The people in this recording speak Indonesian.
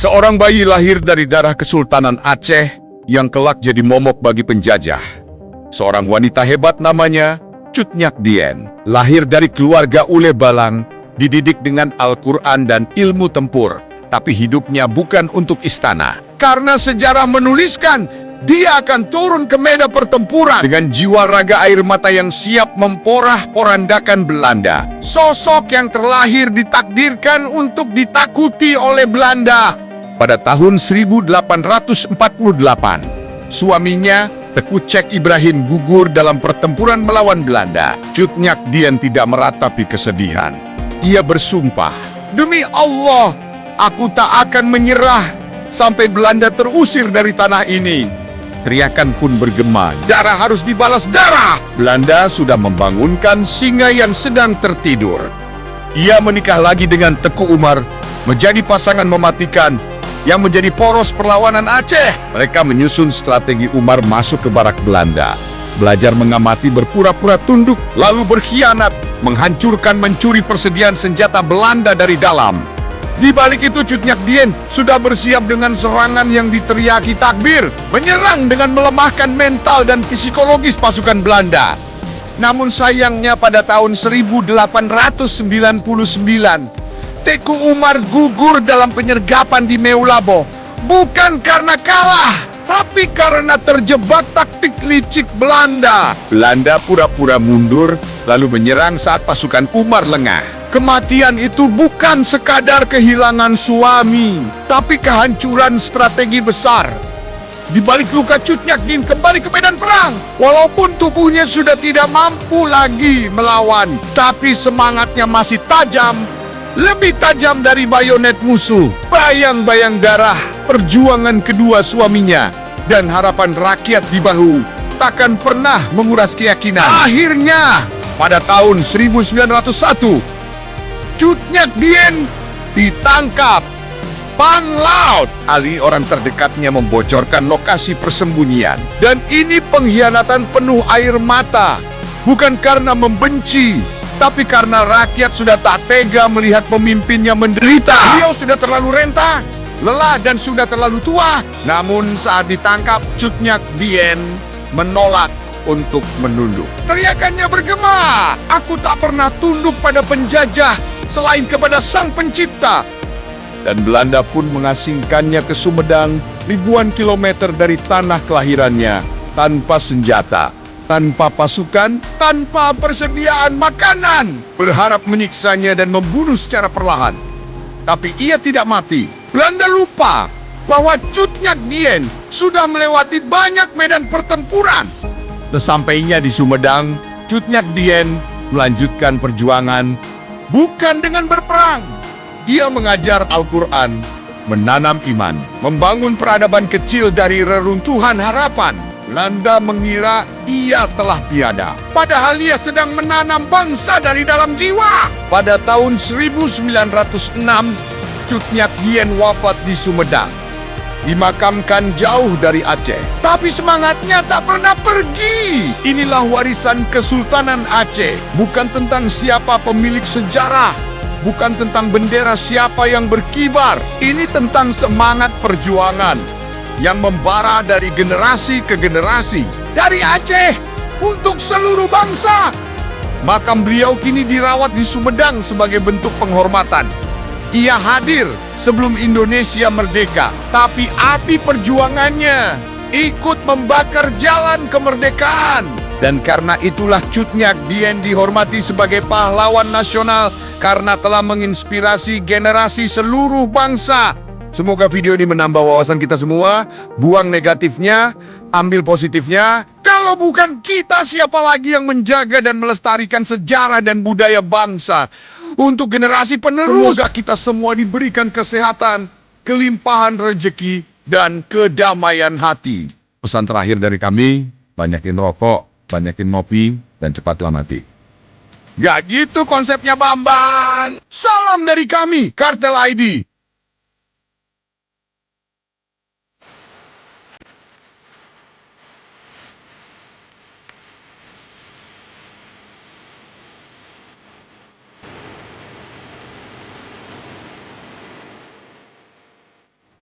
Seorang bayi lahir dari darah Kesultanan Aceh yang kelak jadi momok bagi penjajah. Seorang wanita hebat namanya Cut Nyak Dien. Lahir dari keluarga Ule Balang, dididik dengan Al-Quran dan ilmu tempur. Tapi hidupnya bukan untuk istana. Karena sejarah menuliskan, dia akan turun ke medan pertempuran dengan jiwa raga air mata yang siap memporak-porandakan Belanda. Sosok yang terlahir ditakdirkan untuk ditakuti oleh Belanda. Pada tahun 1848, suaminya Teuku Cek Ibrahim gugur dalam pertempuran melawan Belanda. Cut Nyak Dien tidak meratapi kesedihan. Ia bersumpah, "Demi Allah, aku tak akan menyerah sampai Belanda terusir dari tanah ini." Teriakan pun bergema, darah harus dibalas darah. Belanda sudah membangunkan singa yang sedang tertidur. Ia menikah lagi dengan Teku Umar, menjadi pasangan mematikan yang menjadi poros perlawanan Aceh. Mereka menyusun strategi Umar masuk ke barak Belanda. Belajar mengamati, berpura-pura tunduk, lalu berkhianat, menghancurkan, mencuri persediaan senjata Belanda dari dalam. Di balik itu Cut Nyak Dien sudah bersiap dengan serangan yang diteriaki takbir, menyerang dengan melemahkan mental dan psikologis pasukan Belanda. Namun sayangnya pada tahun 1899, Teku Umar gugur dalam penyergapan di Meulabo. Bukan karena kalah, tapi karena terjebak taktik licik Belanda. Belanda pura-pura mundur, lalu menyerang saat pasukan Umar lengah. Kematian itu bukan sekadar kehilangan suami, tapi kehancuran strategi besar. Di balik luka, Cut Nyak Dien kembali ke medan perang. Walaupun tubuhnya sudah tidak mampu lagi melawan, tapi semangatnya masih tajam, lebih tajam dari bayonet musuh. Bayang-bayang darah, perjuangan kedua suaminya, dan harapan rakyat di bahu takkan pernah menguras keyakinan. Akhirnya, pada tahun 1901, Cut Nyak Dien ditangkap. Pan Laut, ahli orang terdekatnya, membocorkan lokasi persembunyian. Dan ini pengkhianatan penuh air mata. Bukan karena membenci, tapi karena rakyat sudah tak tega melihat pemimpinnya menderita. Beliau sudah terlalu renta, lelah, dan sudah terlalu tua. Namun saat ditangkap, Cut Nyak Dien menolak untuk menunduk. Teriakannya bergema, "Aku tak pernah tunduk pada penjajah selain kepada Sang Pencipta." Dan Belanda pun mengasingkannya ke Sumedang, ribuan kilometer dari tanah kelahirannya, tanpa senjata, tanpa pasukan, tanpa persediaan makanan, berharap menyiksanya dan membunuh secara perlahan. Tapi ia tidak mati. Belanda lupa bahwa Cut Nyak Dien sudah melewati banyak medan pertempuran. Sesampainya di Sumedang, Cut Nyak Dien melanjutkan perjuangan bukan dengan berperang. Ia mengajar Al-Quran, menanam iman, membangun peradaban kecil dari reruntuhan harapan. Belanda mengira ia telah tiada, padahal ia sedang menanam bangsa dari dalam jiwa. Pada tahun 1906, Cut Nyak Dien wafat di Sumedang, dimakamkan jauh dari Aceh. Tapi semangatnya tak pernah pergi. Inilah warisan Kesultanan Aceh, bukan tentang siapa pemilik sejarah, bukan tentang bendera siapa yang berkibar. Ini tentang semangat perjuangan yang membara dari generasi ke generasi, dari Aceh untuk seluruh bangsa. Makam beliau kini dirawat di Sumedang sebagai bentuk penghormatan. Ia hadir sebelum Indonesia merdeka, tapi api perjuangannya ikut membakar jalan kemerdekaan. Dan karena itulah Cut Nyak Dien dihormati sebagai pahlawan nasional, karena telah menginspirasi generasi seluruh bangsa. Semoga video ini menambah wawasan kita semua. Buang negatifnya, ambil positifnya. Kalau bukan kita, siapa lagi yang menjaga dan melestarikan sejarah dan budaya bangsa untuk generasi penerus? Semoga kita semua diberikan kesehatan, kelimpahan rezeki, dan kedamaian hati. Pesan terakhir dari kami, banyakin rokok, banyakin ngopi, dan cepatlah mati. Gak gitu konsepnya, Bambang. Salam dari kami, Kartel ID.